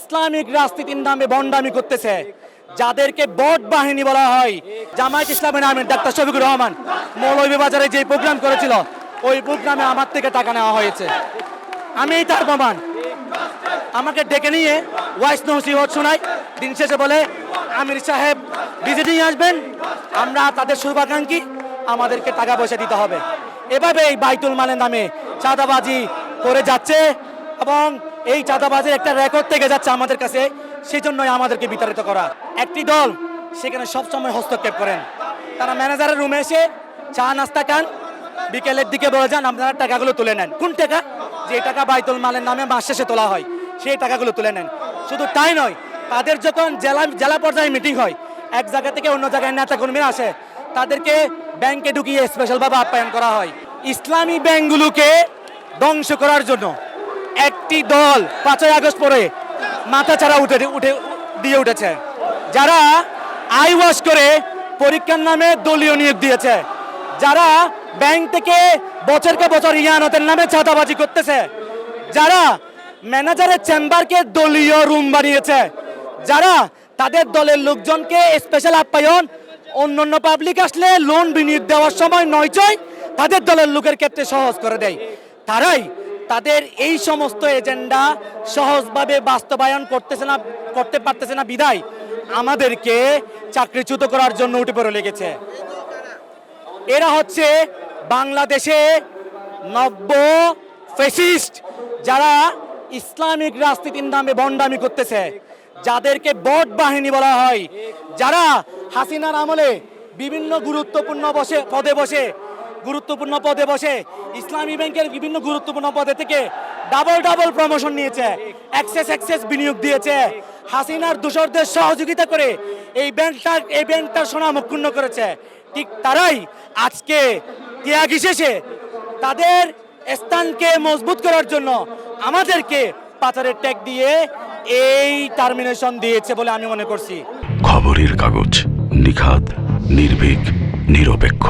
Islamic রাজনীতির নামে ভণ্ডামি করতেছে, যাদেরকে বট বাহিনী বলা হয়। জামায়াত ইসলামের নামে ডাক্তার শফিকুর রহমান মৌলভীবাজারে যে প্রোগ্রাম করেছিল, ওই প্রোগ্রামে আমার থেকে টাকা নেওয়া হয়েছে। আমি তার প্রমাণ। আমাকে ডেকে নিয়ে ওয়াইস নসিহত শোনায়, দিন শেষে বলে আমির সাহেব ভিজিটিং আসবেন, আমরা তাদের শুভাকাঙ্ক্ষী, আমাদেরকে টাকা পয়সা দিতে হবে। এভাবে এই বাইতুল মালের নামে চাঁদাবাজি করে যাচ্ছে এবং এই চাঁদাবাজির একটা রেকর্ড থেকে যাচ্ছে আমাদের কাছে। সেই জন্যই আমাদেরকে বিতাড়িত করা। একটি দল সেখানে সবসময় হস্তক্ষেপ করেন। তারা ম্যানেজারের রুমে এসে চা নাস্তা খান, বিকেলের দিকে বলে যান আপনারা টাকাগুলো তুলে নেন। কোন টাকা? যে টাকা বাইতুল মালের নামে মাস শেষে তোলা হয়, সেই টাকাগুলো তুলে নেন। শুধু তাই নয়, তাদের যখন জেলা পর্যায়ে মিটিং হয়, এক জায়গা থেকে অন্য জায়গায় নেতাকর্মীরা আসে, তাদেরকে ব্যাংকে ঢুকিয়ে স্পেশালভাবে আপ্যায়ন করা হয়। ইসলামী ব্যাংকগুলোকে ধ্বংস করার জন্য একটি দল 5ই আগস্ট পরে মাথাচাড়া দিয়ে উঠেছে, যারা আই ওয়াশ করে পরীক্ষার নামে দলীয় নিয়োগ দিয়েছে, যারা ব্যাংক থেকে বছরকে বছর ইয়ানতের নামে চাঁদাবাজি করতেছে, যারা ম্যানেজারের চেম্বারকে দলীয় রুম বানিয়েছে, যারা তাদের দলের লোকজনকে স্পেশাল আপ্যায়ন, অন্যান্য পাবলিক আসলে লোন বিনিয়োগ দেওয়ার সময় নয়চয় তাদের দলের লোকের ক্ষেত্রে সহজ করে দেয়, তারাই তাদের এই সমস্ত এজেন্ডা সহজভাবে বাস্তবায়ন করতে পারতেছে না বিধায় আমাদেরকে চাকরিচ্যুত করার জন্য উঠে পড়ে লেগেছে। এরা হচ্ছে বাংলাদেশে নব্য ফ্যাসিস্ট, যারা ইসলামিক রাজনীতির নামে ভণ্ডামি করতেছে, যাদেরকে বট বাহিনী বলা হয়, যারা হাসিনার আমলে বিভিন্ন গুরুত্বপূর্ণ পদে বসে ইসলামী ব্যাংকের বিভিন্ন গুরুত্বপূর্ণ পদে থেকে ডাবল প্রমোশন নিয়েছে, এক্সেস বিনিয়োগ দিয়েছে, হাসিনার দূষরদের সহযোগিতা করে এই ব্যাংকটার সুনাম ক্ষুণ্ণ করেছে। ঠিক তারাই আজকে ত্যাগী শেষে তাদের স্থানকে মজবুত করার জন্য আমাদেরকে পাথরের ট্যাগ দিয়ে এই টার্মিনেশন দিয়েছে বলে আমি মনে করছি। খবরের কাগজ, নিখাদ, নির্ভীক, নিরপেক্ষ।